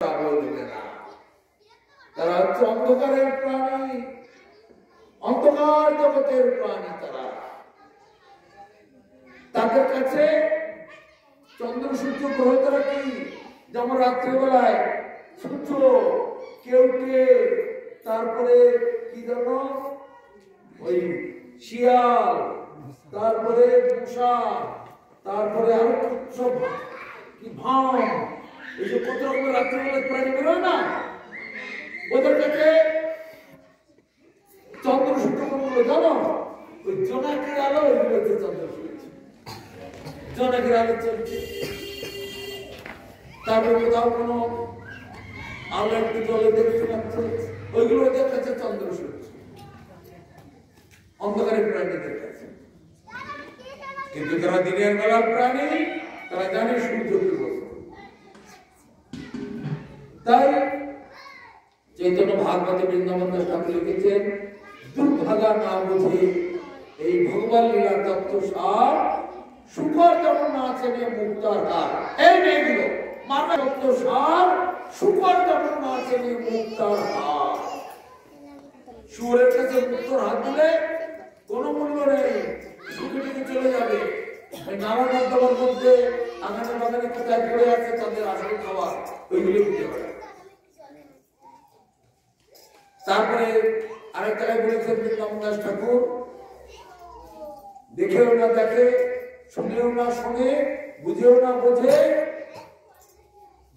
আলো দেবে না। তারা হচ্ছে অন্ধকারের প্রাণী, অন্ধকার জগতের প্রাণী। তাদের কাছে চন্দ্র সূর্য গ্রহ তারা কি? যেমন রাত্রিবেলায় সূর্য, কেউটে, তারপরে কি যেন ওই শিয়াল, তারপরে মশা, তারপরে আরো সব কি ভাম, এই যে কত রকমের রাত্রিবেলায় প্রাণী বেরোয় না, ওদের কাছে চন্দ্র সূর্য কোনগুলো জানো? ওই জোনাকির আলো, ওইগুলো হচ্ছে চন্দ্র সূর্য। জোনাকির আলো চলছে, তারপরে কোথাও কোনো আলো একটু জলে দেখতে পাচ্ছে, ওইগুলো ওদের কাছে চন্দ্র সূর্য, অন্ধকারের প্রাণীদের কাছে। কিন্তু যারা দিনের বেলার প্রাণী, তারা জানে সূর্য কি বস্তু। তাই চৈতন্য ভাগবতে বৃন্দাবন দাস ঠাকুর লিখেছেন, দুর্ভাগা না বুঝে এই ভগবান লীলা তত্ত্ব সার, শুকর যেমন না চেনে মুক্তার হার। এই মেয়েগুলো মানে তত্ত্ব সার, শুকর যেমন না চেনে মুক্তার হার। শুয়োরের কাছে মুক্তার হাত দিলে কোনো মূল্য নেই, শুকে টিকে চলে যাবে। নানা নর্দমার মধ্যে আগানে বাগানে কোথায় পড়ে আছে তাদের আসল খাবার, ওইগুলি বুঝতে পারে। তারপরে আরেক জায়গায় বলেছেন বৃন্দাবন দাস ঠাকুর, দেখেও না দেখে, শুনেও না শুনে, বুঝেও না বোঝে,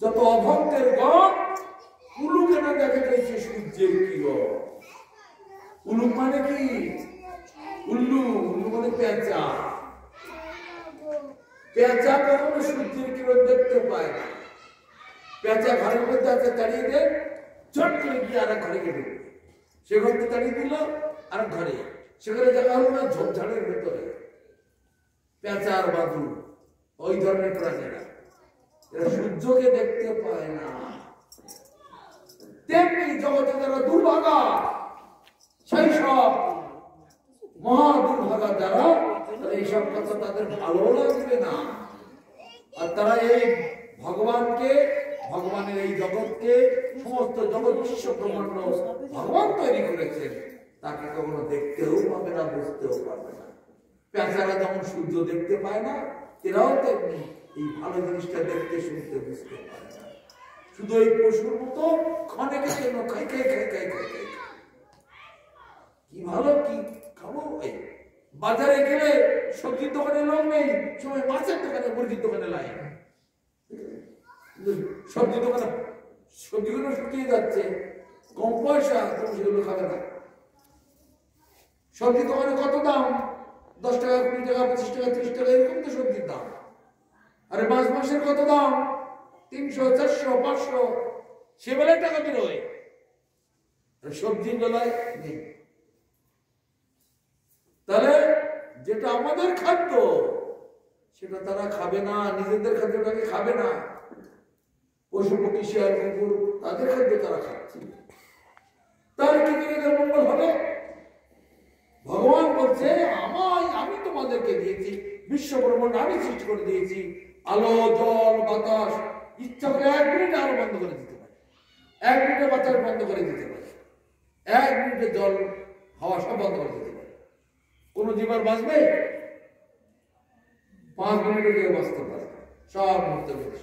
যত অভক্তের গণ উলুকে না দেখে গেছে সূর্যের কিরণ। উলুক মানে কি? উল্লু, উল্লু মানে পেঁচা। পেঁচা কখনো সূর্যের কিরণ দেখতে পায় না। পেঁচা ঘরের মধ্যে আছে, তাড়িয়ে দেয়, চট করে গিয়ে আর এক ঘরে কেটে দেবে। সে ঘরকে তাড়িয়ে দিল আর ঘরে, সেখানে জায়গা হলো না ঝোপঝাড়ের ভেতরে। পেঁচা আর বাদু ওই ধরনের প্রাণীরা, এরা সূর্যকে দেখতে পায় না। তেমনি জগতে যারা দুর্ভাগা, সেই সব মহা দুর্ভাগা যারা, এইসব কথা তাদের ভালো লাগবে না। আর তারা এই ভগবানকে, ভগবানের এই জগৎকে, সমস্ত জগৎ বিশ্ব ব্রহ্মাণ্ড ভগবান তৈরি করেছেন, তাকে কখনো দেখতেও পাবে না, বুঝতেও পারবে না। পেঁচারা যেমন সূর্য দেখতে পায় না, এরাও তেমনি এই ভালো জিনিসটা দেখতে, শুনতে, বুঝতে পারে না। শুধু এই পশুর মতো ক্ষণেকের জন্য খাই খাই খাই খাই খাই খাই, কি ভালো কি খাবো। এই বাজারে গেলে সবজির দোকানে লোক নেই, সময় মাছের দোকানে, মুরগির দোকানে লাইন। সবজি দোকানে সবজিগুলো শুকিয়ে যাচ্ছে, কম পয়সা, তুমি সেগুলো খাবে না। সবজি দোকানে কত দাম? 10 টাকা, 20 টাকা, 25 টাকা, 30 টাকা, এরকম তো সবজির দাম। আরে মাসের কত দাম? 300, 400, 500, সে বেলায় টাকা বেরোয়, সবজির বেলায় নেই। তাহলে যেটা আমাদের খাদ্য, সেটা তারা খাবে না, নিজেদের খাদ্যটাকে খাবে না। পশু পক্ষী, শিয়াল, কুকুর, তাদের খাদ্য তারা খাচ্ছে। তাহলে কি করে এদের মঙ্গল হবে? ভগবান বলছে, আমি তোমাদেরকে দিয়েছি বিশ্ব ব্রহ্মাণ্ড, আমি সৃষ্টি করে দিয়েছি। আলো, জল, বাতাস, ইচ্ছা করে 1 মিনিটে আলো বন্ধ করে দিতে পারে, 1 মিনিটে বাতাস বন্ধ করে দিতে পারে, 1 মিনিটে জল, হাওয়া সব বন্ধ করে দিতে পারে। কোন জীবন বাঁচবে? 5 মিনিটে কেউ বাঁচতে পারে, সব মরতে পারে।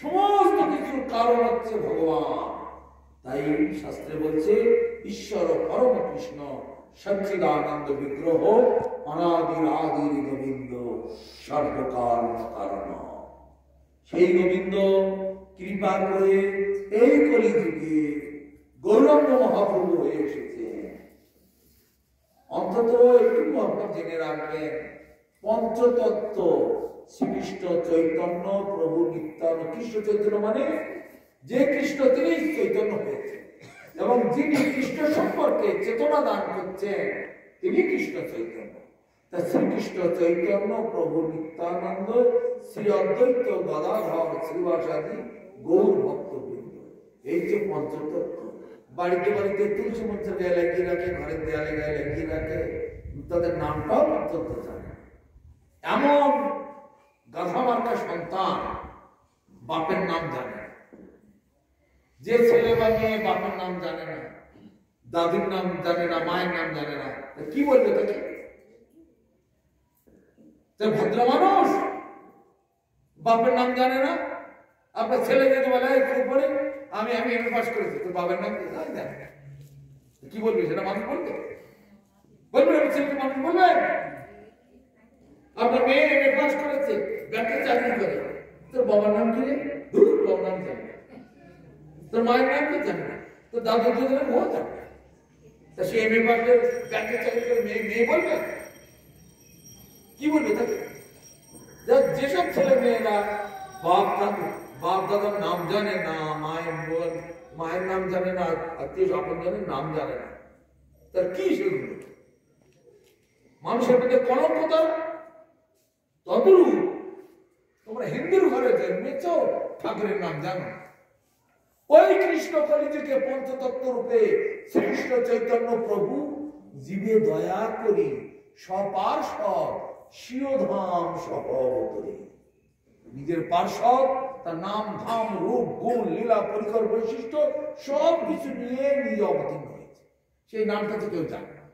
সমস্ত কিছুর কারণ হচ্ছে ভগবান। তাই শাস্ত্রে বলছে, ঈশ্বর পরম কৃষ্ণ সচ্চিদানন্দ বিগ্রহ, অনাদির আদির গোবিন্দ, সর্বকারণ কারণ। সেই গোবিন্দ কৃপা করে এই কলিযুগে গৌরাঙ্গ মহাপ্রভু হয়ে এসেছে। অন্তত একটু আপনি জেনে রাখবেন, পঞ্চতত্ত্ব শ্রীকৃষ্ণ চৈতন্য প্রভু নিত্যানন্দ। কৃষ্ণ চৈতন্য মানে যে কৃষ্ণ, তিনি চৈতন্য হয়েছে, এবং যিনি কৃষ্ণ সম্পর্কে চেতনা দান করছেন, তিনি কৃষ্ণ চৈতন্য। তা শ্রীকৃষ্ণ চৈতন্য প্রভু নিত্যানন্দ, শ্রী অদ্বৈত গদাধর শ্রীবাসাদি গৌর ভক্তবৃন্দ, এই যে পঞ্চতত্ত্ব। বাড়িতে বাড়িতে তুলসী মঞ্চের গায়ে লাগিয়ে রাখে, ঘরের দেয়ালে গায়ে লাগিয়ে রাখে, তাদের নামটাও পঞ্চতত্ত্ব জানে। এমন গাধা মার্কা সন্তান বাপের নাম জানে না, যে ছেলে বা মেয়ে বাপের নাম জানে না, দাদির নাম জানে না, মায়ের নাম জানে না, কি বলবে তাকে? ভদ্র মানুষ বাপের নাম জানে না। আপনার ছেলে যদি বলে পড়ে আমি এমএ পাস করেছি, তোর বাবার নাম জানে না, কি বলবি? সেটা মানুষ বলবে? বলবে ছেলেকে মানুষ বলবে? আপনার মেয়ে এমএ পাস করেছে, ব্যাংকে চাকরি করে, তোর বাবার নাম কি? বাবার নাম জানে না, তোর মায়ের নাম কি জানে না, তোর দাদুর যদি নাম ও জানে না, তা সে এমএ পাস করে ব্যাংকে চাকরি করে মেয়ে বলবে? কি বলবে তাকে? যেসব ছেলে মেয়েরা বাপ দাদার নাম জানে না, মায়ের নাম জানে না, আত্মীয় স্বজন জানে নাম জানে না, তার কি সেগুলো? মানুষের মধ্যে কলঙ্কতা তদরূপ। তোমরা হিন্দুর ঘরে জন্মেছ, ঠাকুরের নাম জানো। ওই কৃষ্ণ কলিযুগে পঞ্চতত্ত্ব রূপে শ্রীকৃষ্ণ চৈতন্য প্রভু জীবে দয়া করি সপার্শ্বদ শিরোধাম সহবতরে। নিজের পার্শ্বদ তার নাম ধাম রূপ গুণ লীলা পরিকর বৈশিষ্ট্য সব কিছু নিয়ে নিজে অবতীর্ণ হয়েছে, সেই নামটা তো কেউ জানে না।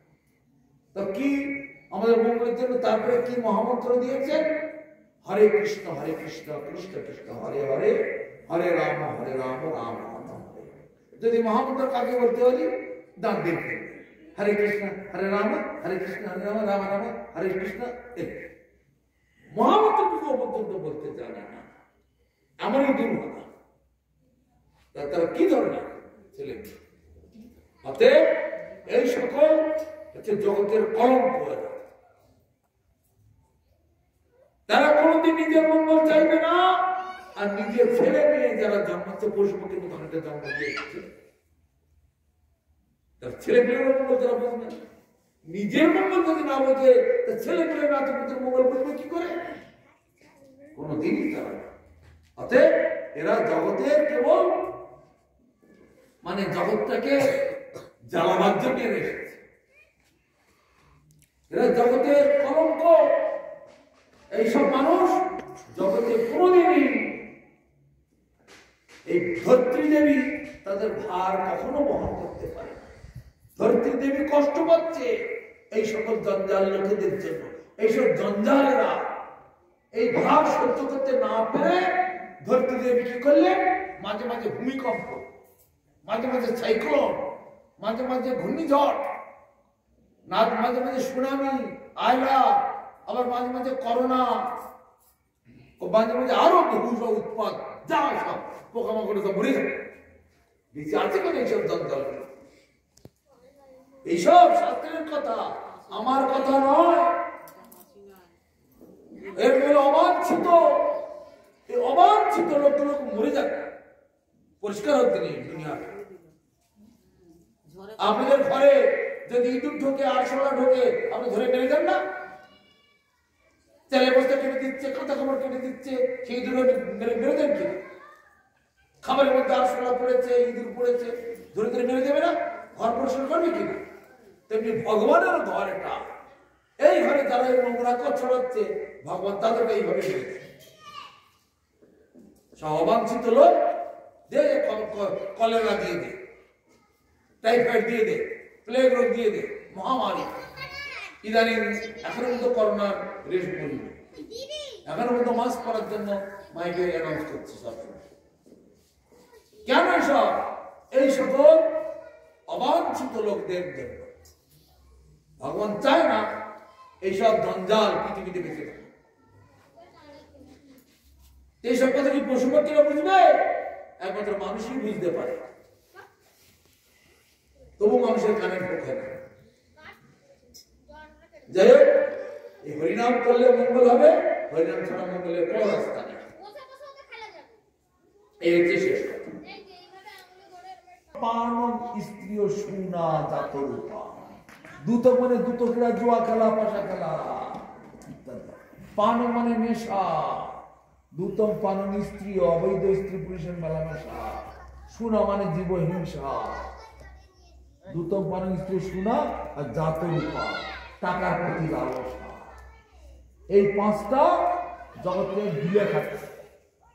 তো কি আমাদের মঙ্গলের জন্য তারপরে কি মহামন্ত্র দিয়েছেন? হরে কৃষ্ণ কৃষ্ণ কৃষ্ণ হরে হরে, হরে রাম রাম রাম হরে। যদি মহামন্ত্র কাকে বলতে হলে দাঁত দেখতে, হরে কৃষ্ণ হরে রাম রাম রাম হরে কৃষ্ণ। মহামন্ত্রটুকু পর্যন্ত বলতে জানে না, এমনই দুর্ভাগ্য। তারা কি ধরনের ছেলে? অতএব এই সকল হচ্ছে জগতের কলঙ্ক। তারা কোনদিন নিজের মঙ্গল চাইবে না, আর নিজের ছেলে মেয়ে যারা জন্মাচ্ছে পশু পক্ষীর মতো অনেকটা জন্ম দিয়েছে, তার ছেলে মেয়ের মঙ্গল তারা বুঝবে। নিজের মঙ্গল যদি না বোঝে, তার ছেলে মেয়ের নাতপুত্রের মঙ্গল বুঝবে কি করে? কোনদিনই তারা। অতএব এরা জগতের কেবল জগৎটাকে জ্বালাবার জন্য এসেছে। এরা জগতের কলঙ্ক। এইসব মানুষ জগতে কোনদিনই এই ধরিত্রী দেবী তাদের ভার কখনো বহন করতে পারে না। ধরিত্রী দেবী কষ্ট পাচ্ছে এই সকল জঞ্জাল লোকেদের জন্য। এইসব জঞ্জালেরা এই ভার সহ্য করতে না পেরে ধরিত্রী দেবী কি করলেন? মাঝে মাঝে ভূমিকম্প, মাঝে মাঝে সাইক্লোন, মাঝে মাঝে ঘূর্ণিঝড়, মাঝে মাঝে সুনামি, আয়লা, আবার মাঝে মাঝে করোনা, মাঝে মাঝে আরো বহু সব উৎপাদ, যা সব পোকামাকড়ে সব মরে যাবে। বেঁচে আছে কেন এইসব জঞ্জাল? এইসব শাস্ত্রের কথা, আমার কথা নয়। এর মেলে অবাঞ্ছিত, এই অবাঞ্ছিত লোক মরে যাবে, পরিষ্কার হতে নেই দুনিয়া। আপনাদের ঘরে যদি ইঁদুর ঢোকে, আরশোলা ঢোকে, আপনি ধরে মেরে যান না? চালের বস্তা কেটে দিচ্ছে, কাঁথা কাপড় কেটে দিচ্ছে, সেই ইঁদুর মেরে দেন কি? খাবারের মধ্যে আরশোলা পড়েছে, ইঁদুর পড়েছে, ধরে ধরে মেরে দেবে না? ঘর পরিষ্কার করবে কিনা? তেমনি ভগবানের ঘর এটা। এই ঘরে যারা এই নোংরা ছড়াচ্ছে, ভগবান তাদেরকে এইভাবে মেরেছে। সব অবাঞ্ছিত লোক যে কলেরা দিয়ে দে, টাইফয়েড দিয়ে দে, প্লেগ রোগ দিয়ে দে, মহামারী। ইদানিং এখনো মতো করোনার রেশ পড়ি, এখনো মতো মাস্ক পরার জন্য মাইকে অ্যানাউন্স করছে সবসময়। কেন সব? এই সকল অবাঞ্ছিত লোকদের জন্য। ভগবান চায় না এইসব জঞ্জাল পৃথিবীতে বেঁচে থাকে। এইসব কথা কি পশু পাখিরা বুঝবে? একমাত্র মানুষই বুঝতে পারে, তবু মানুষের কানের পক্ষে না। যাই হোক, এই হরিনাম করলে মঙ্গল হবে, হরিনাম ছাড়া মঙ্গলের কোন রাস্তা নেই। এই হচ্ছে শেষ কথা। পানম স্ত্রী সুনা জাত রূপা, দুত মানে দুত খেলা, জুয়া খেলা, পাশা খেলা। পান মানে নেশা, দুতম পানম স্ত্রী, অবৈধ স্ত্রী পুরুষের মেলামেশা। সুনা মানে জীব হিংসা। দুতম পানম স্ত্রী সুনা আর জাত রূপা, টাকার প্রতি লালসা। এই পাঁচটা জগৎকে গিলে খাচ্ছে,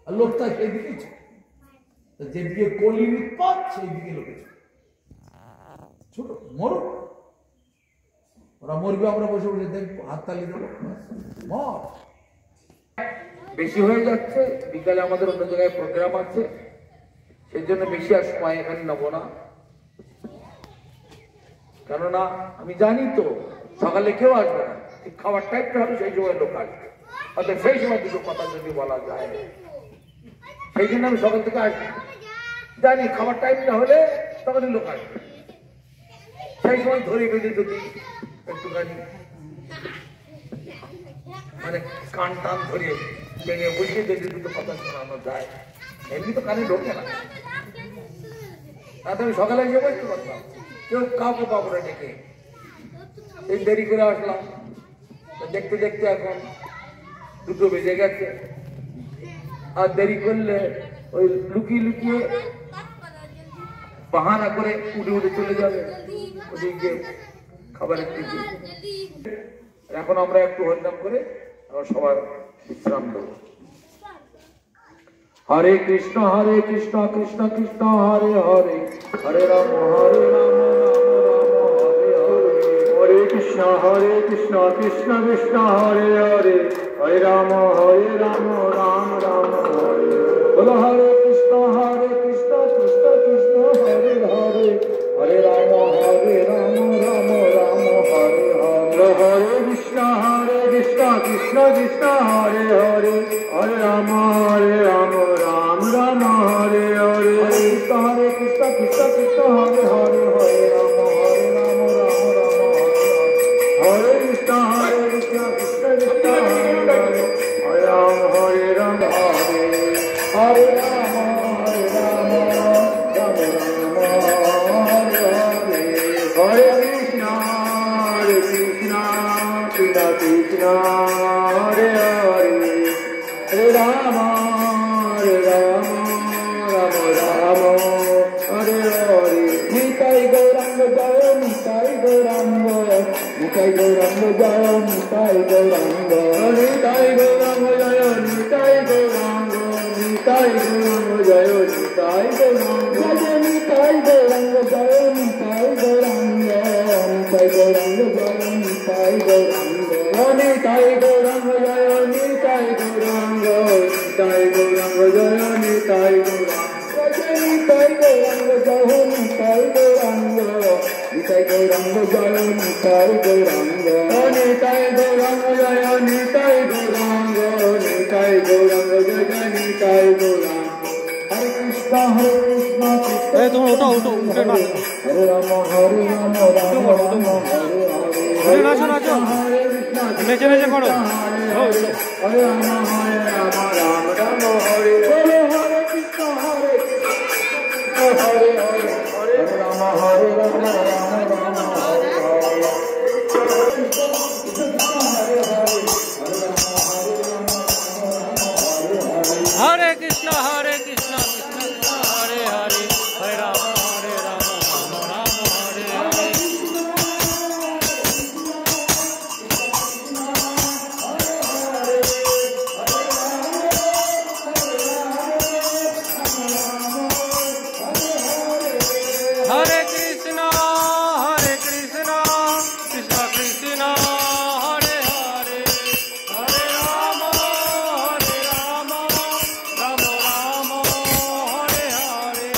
আর লোকটা সেদিকে যেদিকে কলির উৎপাত সেই দিকে লোকে ছোট মরুক, ওরা মরবে, আমরা বসে বসে দেখবো, হাততালি দেবো, মর। বেশি হয়ে যাচ্ছে, বিকালে আমাদের অন্য জায়গায় প্রোগ্রাম আছে, সেই জন্য বেশি আর সময় এখানে নেবো না। কেননা আমি জানি তো সকালে কেউ আসবে না, ঠিক খাবার টাইপটা হবে সেই সময় লোক আসবে, অর্থাৎ সেই সময় দুটো কথা যদি বলা যায়, সেই জন্য আমি সকাল থেকে আসবো, জানি খাবার টাইমটা হলে তখনই লোক আসবে, সেই সময় ধরে বেঁধে যদি একটুখানি মানে কান টান ধরে ভেঙে বসিয়ে যদি দুটো কথা শোনানো যায়, এমনি তো কানে ঢোকে না। তাতে আমি সকালে এসে বসতে পারতাম, কেউ কাউকে পাবো না ডেকে, এই দেরি করে আসলাম, দেখতে দেখতে এখন 2টো বেজে গেছে, আর দেরি করলে ওই লুকিয়ে লুকিয়ে বাহানা করে উঠে উঠে চলে যাবে ওদিকে খাবারের দিকে। এখন আমরা একটু হরিনাম করে সবার বিশ্রাম দেব। হরে কৃষ্ণ কৃষ্ণ কৃষ্ণ হরে হরে, হরে রাম হরে রাম, হরে কৃষ্ণ কৃষ্ণ কৃষ্ণ হরে হরে, হরে রাম রাম রাম হরে। বলো হরে কৃষ্ণ কৃষ্ণ কৃষ্ণ হরে হরে, হরে রাম রাম রাম হরে হরে। হরে কৃষ্ণ কৃষ্ণ কৃষ্ণ হরে হরে, হরে রাম রাম রাম হরে হরে। হরে কৃষ্ণ কৃষ্ণ কৃষ্ণ হরে হরে, হরে রাম রাম রাম হরে কৃষ্ণ কৃষ্ণ কৃষ্ণ হরে হরে, হরে রাম হরে হরে রাম রাম রাম হরে হরে। হরে কৃষ্ণ কৃষ্ণ কৃষ্ণ হরে হরে, হরে রাম রাম রাম হরে হরে। নিতাই গৌরাঙ্গ জয়, নিতাই গৌরাঙ্গ, নিতাই গৌরাঙ্গ জয়, নিতাই গৌরাঙ্গ, নিতাই গৌরাঙ্গ জয়, নিতাই গৌরাঙ্গ, নিতাই গৌরাঙ্গ জয়, নিতাই গৌরাঙ্গ, নিতাই গৌরাঙ্গ জয়, নিতাই গৌরাঙ্গ, নিতাই গৌরাঙ্গ জয়, নিতাই গৌরাঙ্গ, নিতাই গৌরাঙ্গ জয়, নিতাই গৌরাঙ্গ, নিতাই গৌরাঙ্গ জয়, নিতাই গৌরাঙ্গ, নিতাই গৌরাঙ্গ জয়, নিতাই গৌরাঙ্গ, নিতাই গৌরাঙ্গ জয়, নিতাই গৌরাঙ্গ, নিতাই গৌরাঙ্গ জয়, নিতাই গৌরাঙ্গ, নিতাই গৌরাঙ্গ জয়, নিতাই গৌরাঙ্গ। হরে কৃষ্ণ কৃষ্ণ তোমরা ওটা ওটা উঠে না, হরে রাম রাম রাম হরে হরে, নাচো নাচো নেচে নেচে করো, হরে রাম রাম রাম হরে হরে, হরে কৃষ্ণ হরে হরে, হরে রাম হরে রাম রাম হরে কৃষ্ণ কৃষ্ণ কৃষ্ণ হরে হরে, হরে রাম রাম রাম হরে হরে। হরে কৃষ্ণ কৃষ্ণ কৃষ্ণ হরে হরে, হরে রাম রাম রাম হরে হরে। হরে কৃষ্ণ কৃষ্ণ কৃষ্ণ কৃষ্ণ হরে হরে, হরে রাম রাম হরে হরে।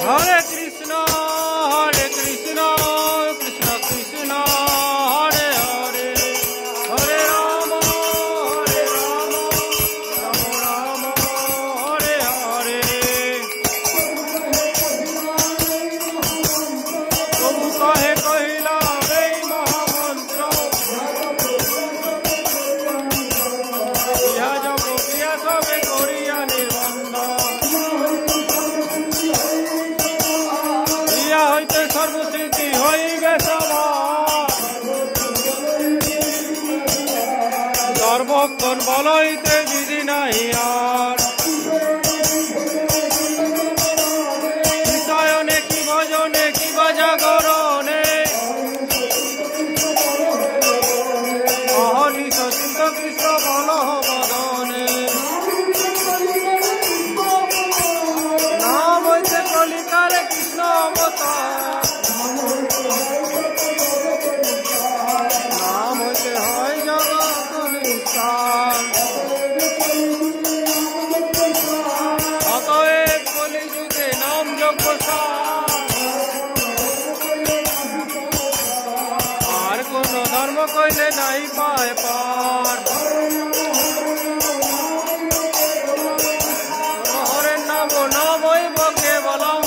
হরে কৃষ্ণ কৃষ্ণ কৃষ্ণ কৃষ্ণ হরে হরে, হরে রাম রাম রাম হরে হরে। এখন বলইতে বিধি নাই আর বিষয়নে কি ভজনে কি বাজা গরণে অহনিশ চিন্ত কৃষ্ণ বল বদনে নাম হইতে কলিকালে কৃষ্ণ অবতার নাম হইতে হয় জগৎ নিস্তার অতএব কলিযুগে নাম যজ্ঞ আর কোন ধর্ম কইলে নাই পায় পার হরের নাম নামইব কেবলম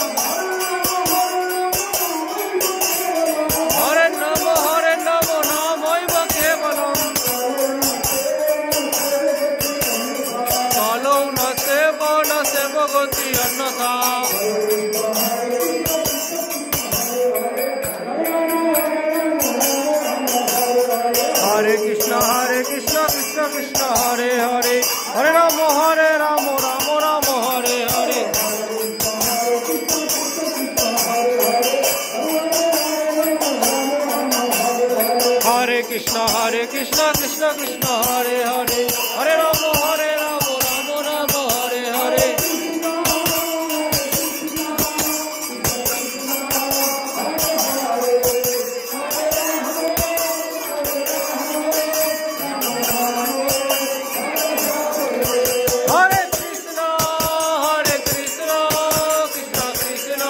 হরের নাম নামইব কেবলম চলো না সেব গতি অন্যথা হরে কৃষ্ণ কৃষ্ণ কৃষ্ণ হরে হরে হরে রাম রাম রাম হরে হরে হরে কৃষ্ণ কৃষ্ণ কৃষ্ণ হরে হরে হরে রাম রাম রাম হরে হরে হরে কৃষ্ণ কৃষ্ণ কৃষ্ণ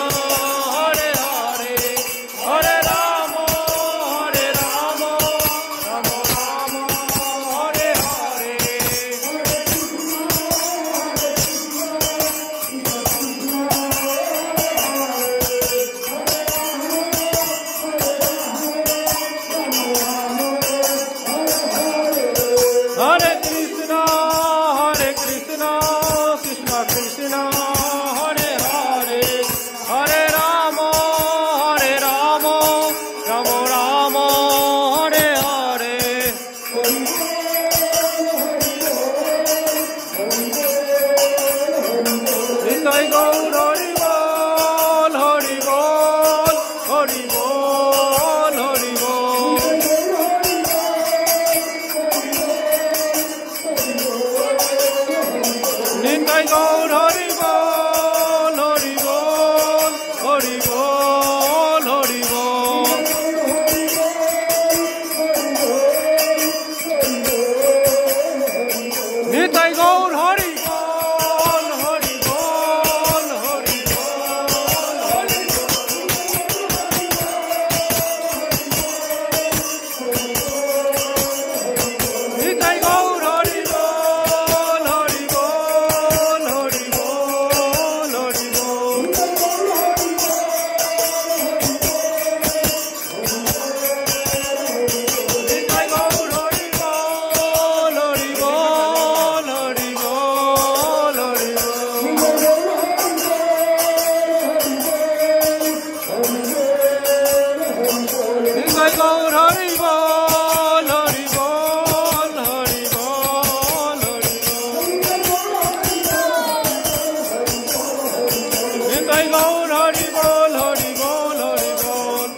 হরে হরে হরে রাম রাম রাম হরে হরে হরে কৃষ্ণ কৃষ্ণ কৃষ্ণ হরে হরে হরে রাম রাম রাম হরে হরে নিতাই গৌর হরি বল হরি বল হরি বল হরি বল নিতাই গৌর হরি বল হরি বল হরি বল হরি বল নিতাই গৌর হরি বল হরি বল হরি বল হরি নিতাই গৌর হরি বল হরি বল হরি বল হরি বল নিতাই গৌর হরি বল হরি বল হরি বল হরি বল নিতাই গৌর হরি বল হরি বল হরি বল হরি বল নিতাই গৌর হরি বল হরি বল হরি বল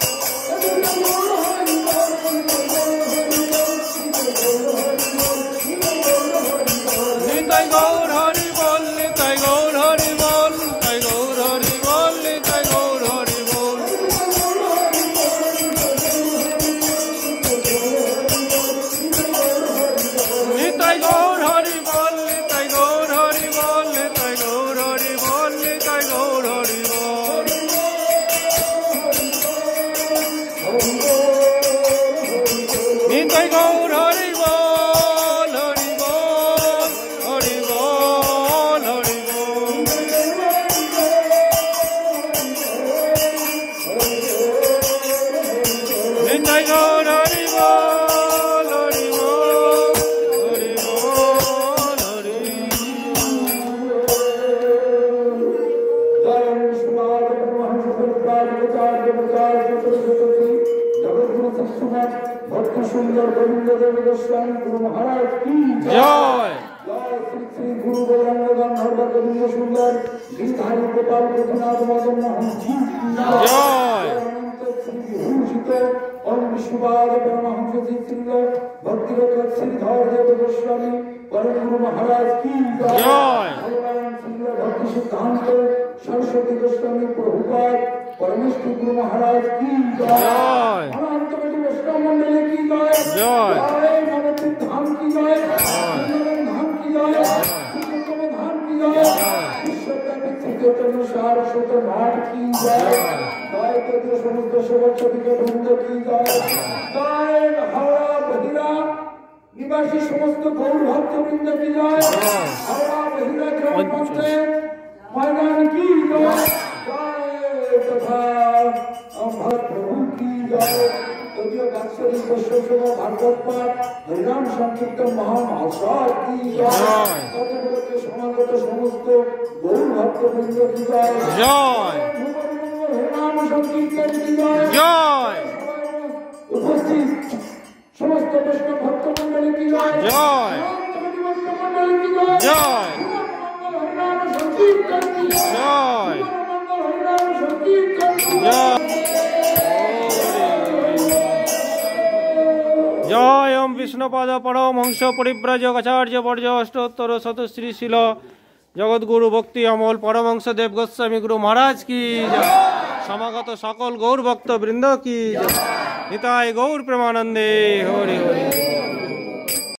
নিতাই গৌর হরি বল নিতাই গৌর হরি বল নিতাই গৌর হরি বল নিতাই গৌর হরি বল নিতাই গৌর হরি বল নিতাই গৌর হরি বল নিতাই গৌর হরি বল নিতাই গৌর হরি বল নিতাই গৌর হরি বল হরি বল হরি বল হরি বল নিতাই গৌর হরি বল হরি বল হরি বল হরি জগৎ भक्ति सुंदर गोविंद देव गोस्वामी गुरु महाराज की जय। जय श्री श्री गुरु बजरंग गंधर्व गोविंद सुंदर गिरधारी गोपाल गोपीनाथ मदन मोहन जी की जय। अनंत श्री विभूषित और विश्ववाद परमहंस श्रील भक्तिरत श्रीधर देव गोस्वामी परम गुरु महाराज की जय। भगवान श्रील भक्ति सिद्धांत सरस्वती गोस्वामी प्रभुपाद परमेश्वर गुरु महाराज की जय। अनंत कोटि वैष्णव मंडली की जय। जय। जय नवद्वीप धाम की जय। वृंदावन धाम की जय। पुरुषोत्तम धाम की जय। विश्वव्यापी त्रिजोतनु सारस्वत मठ की जय। जय तत्व समस्त सेवक सभी के वृंद की जय। जय हावड़ा बहिरा निवासी समस्त गौर भक्त वृंद की जय। हावड़ा बहिरा ग्राम पंचायत मैदान की जय। तथा भक्त प्रभु की जय। तदीय वात्सल्य गोस्वामी भागवत पाठ हरिनाम संकीर्तन महामहोत्सव की जय। तदीय समागत समस्त गौर भक्त वृंद की जय। जय। हरिनाम संकीर्तन की जय। जय। उपस्थित समस्त वैष्णव भक्त मंडली की जय। जय। मंडली की जय। जय। हरिनाम संकीर्तन की जय। जय ओम विष्णुपाद परमहंस परिव्राजकाचार्य वर्य अष्टोत्तर शतश्रीशील जगद्गुरु भक्ति अमल परमहंस देव गोस्वामी गुरु महाराज की जय। समागत सकल गौर भक्त वृंद की जय। निताय गौर प्रेमानंदे हरि हरि।